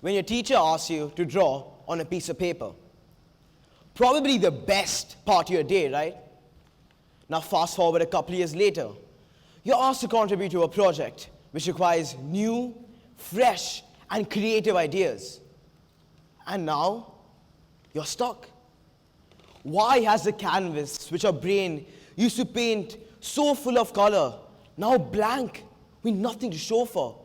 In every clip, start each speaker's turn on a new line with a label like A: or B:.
A: when your teacher asks you to draw on a piece of paper. Probably the best part of your day, right? Now fast forward a couple years later. You're asked to contribute to a project which requires new, fresh, and creative ideas. And now, you're stuck. Why has the canvas which our brain used to paint so full of color now blank with nothing to show for?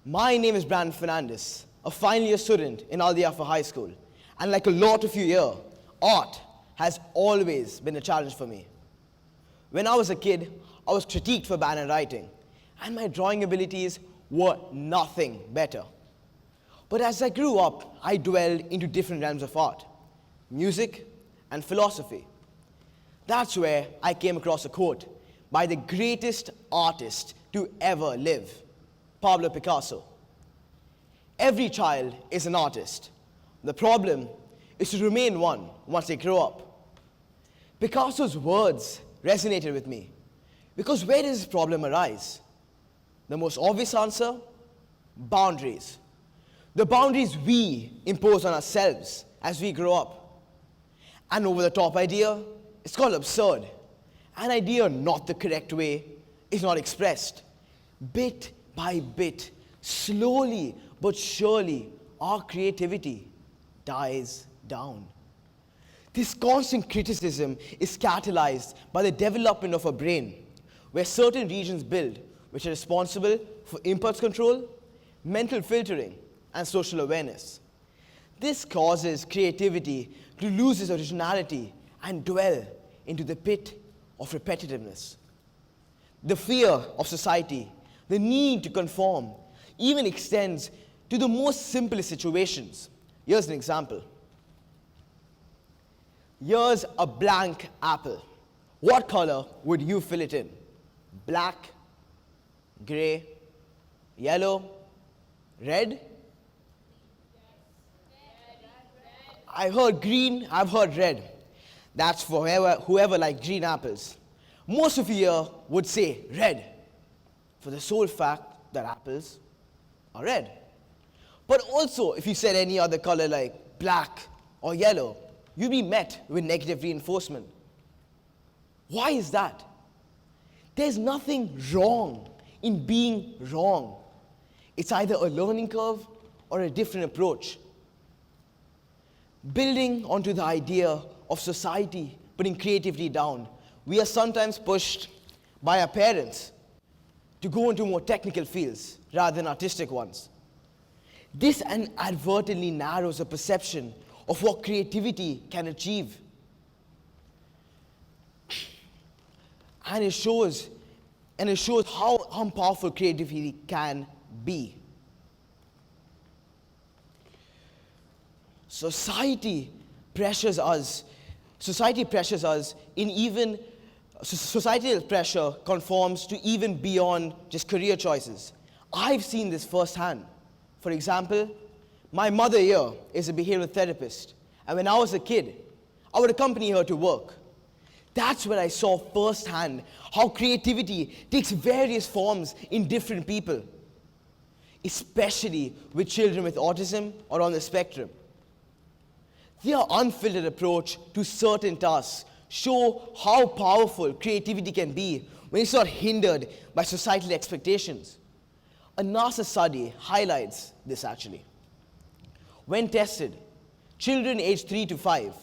A: My name is Fernandes, a final year student in TEDxAl Diyafah High School. And like a lot of you here, art has always been a challenge for me. When I was a kid, I was critiqued for bad handwriting, and my drawing abilities were nothing better. But as I grew up, I dwelled into different realms of art, music, and philosophy. That's where I came across a quote by the greatest artist to ever live, Pablo Picasso. Every child is an artist. The problem is to remain one once they grow up. Picasso's words resonated with me because where does this problem arise? The most obvious answer? Boundaries. The boundaries we impose on ourselves as we grow up. An over-the-top idea is called absurd. An idea not the correct way is not expressed. Bit by bit, slowly but surely, our creativity dies down. This constant criticism is catalyzed by the development of a brain where certain regions build which are responsible for impulse control, mental filtering, and social awareness. This causes creativity to lose its originality and dwell into the pit of repetitiveness. The fear of society, the need to conform, even extends to the most simplest situations. Here's an example. Here's a blank apple. What color would you fill it in? Black, gray, yellow, red? I heard green, I've heard red. That's for whoever likes green apples. Most of you here would say red, for the sole fact that apples are red. But also, if you said any other color like black or yellow, you'd be met with negative reinforcement. Why is that? There's nothing wrong in being wrong. It's either a learning curve or a different approach. Building onto the idea of society putting creativity down, we are sometimes pushed by our parents to go into more technical fields rather than artistic ones. This inadvertently narrows the perception of what creativity can achieve. And it shows how powerful creativity can be. Society pressures us in even societal pressure conforms to even beyond just career choices. I've seen this firsthand. For example, my mother here is a behavioral therapist, and when I was a kid, I would accompany her to work. That's where I saw firsthand how creativity takes various forms in different people, especially with children with autism or on the spectrum. Their unfiltered approach to certain tasks show how powerful creativity can be when it's not hindered by societal expectations. A NASA study highlights this actually. When tested, children aged 3 to 5,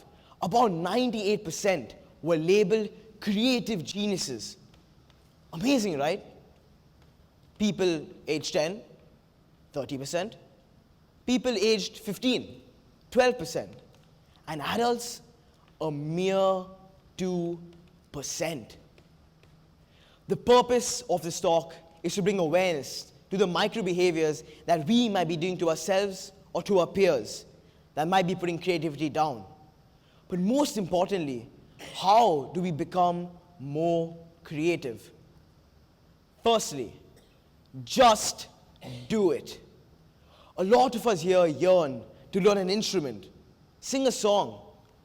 A: about 98% were labeled creative geniuses. Amazing, right? People aged 10, 30%. People aged 15, 12%. And adults, a mere 2%. The purpose of this talk is to bring awareness to the micro behaviors that we might be doing to ourselves or to our peers that might be putting creativity down. But most importantly, how do we become more creative? Firstly, just do it. A lot of us here yearn to learn an instrument, sing a song,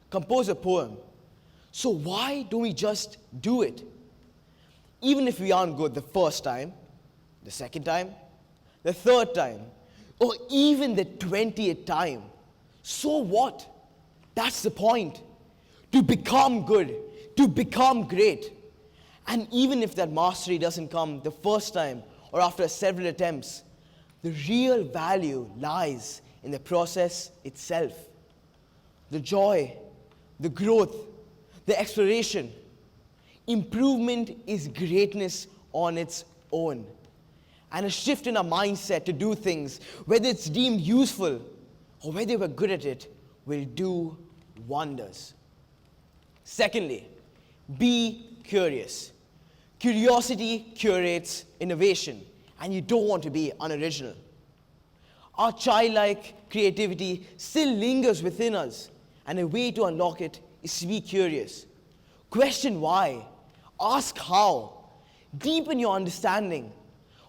A: compose a poem. So why don't we just do it? Even if we aren't good the first time, the second time, the third time, or even the 20th time, so what? That's the point. To become good, to become great. And even if that mastery doesn't come the first time or after several attempts, the real value lies in the process itself. The joy, the growth, the exploration. Improvement is greatness on its own. And a shift in our mindset to do things, whether it's deemed useful or whether we're good at it, will do wonders. Secondly, be curious. Curiosity curates innovation, and you don't want to be unoriginal. Our childlike creativity still lingers within us, and a way to unlock it is to be curious. Question why, ask how, deepen your understanding,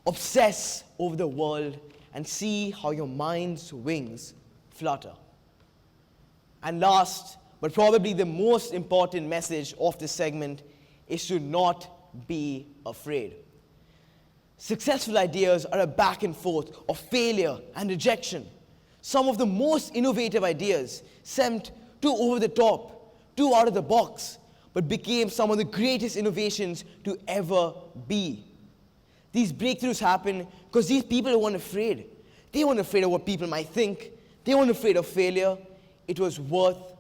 A: obsess over the world, and see how your mind's wings flutter. And last, but probably the most important message of this segment, is to not be afraid. Successful ideas are a back and forth of failure and rejection. Some of the most innovative ideas seemed too over the top, too out of the box, but became some of the greatest innovations to ever be. These breakthroughs happen because these people weren't afraid. They weren't afraid of what people might think. They weren't afraid of failure. It was worth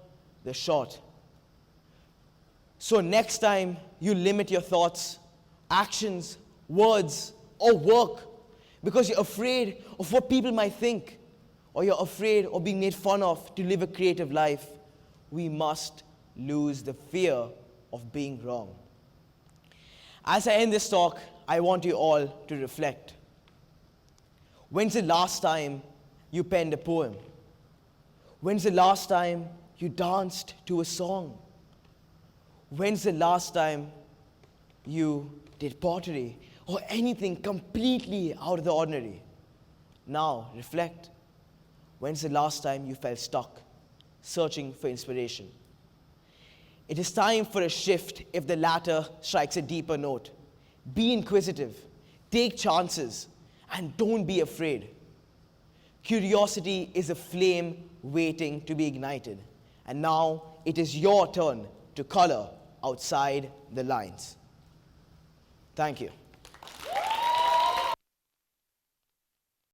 A: the shot. So next time you limit your thoughts, actions, words, or work because you're afraid of what people might think, or you're afraid of being made fun of to live a creative life, we must lose the fear of being wrong. As I end this talk, I want you all to reflect. When's the last time you penned a poem? When's the last time you danced to a song? When's the last time you did pottery or anything completely out of the ordinary? Now, reflect. When's the last time you felt stuck, searching for inspiration? It is time for a shift if the latter strikes a deeper note. Be inquisitive, take chances, and don't be afraid. Curiosity is a flame waiting to be ignited. And now it is your turn to color outside the lines. Thank you.